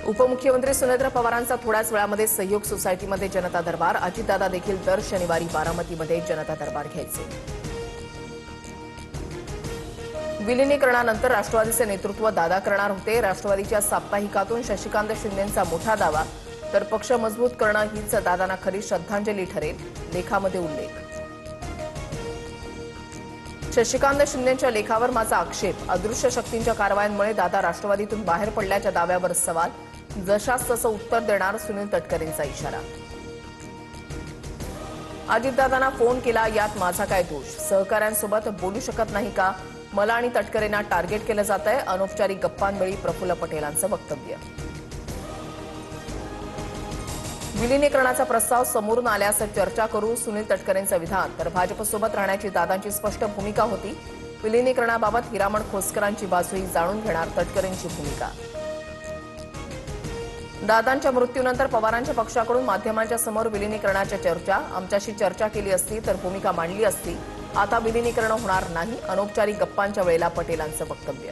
उपमुख्यमंत्री सुनेत्र पवारांचा थोड्याच वेळामध्ये सहयोग सोसायटीमध्ये जनता दरबार। अजितदादा देखील दर शनिवारी बारामतीमध्ये जनता दरबार घ्यायचे। विलीनीकरणानंतर राष्ट्रवादीचे नेतृत्व दादा करणार होते। राष्ट्रवादीच्या साप्ताहिकातून शशिकांत शिंदेंचा मोठा दावा, तर पक्ष मजबूत करणं हीच दादांना खरी श्रद्धांजली ठरेल, लेखामध्ये उल्लेख। शशिकांत शिंदेंच्या लेखावर माझा आक्षेप, अदृश्य शक्तींच्या कारवायांमुळे दादा राष्ट्रवादीतून बाहेर पडल्याच्या दाव्यावर सवाल, जशास तसं उत्तर देणार सुनील तटकरेंचा इशारा। अजितदादांना फोन केला, यात माझा काय दोष, सहकाऱ्यांसोबत बोलू शकत नाही का, मला आणि तटकरेंना टार्गेट केलं जातंय, अनौपचारिक गप्पांवेळी प्रफुल्ल पटेलांचं वक्तव्य। विलीनीकरणाचा प्रस्ताव समोरून आल्यास चर्चा करू, सुनील तटकरेंचं विधान, तर भाजपसोबत राहण्याची दादांची स्पष्ट भूमिका होती। विलीनीकरणाबाबत हिरामण खोसकरांची बाजूही जाणून घेणार तटकरेंची भूमिका। दादांच्या मृत्यूनंतर पवारांच्या पक्षाकडून माध्यमांच्या समोर विलीनीकरणाच्या चर्चा, आमच्याशी चर्चा केली असती तर भूमिका मांडली असती, आता विलीनीकरण होणार नाही, अनौपचारिक गप्पांच्या वेळेला पटेलांचं वक्तव्य।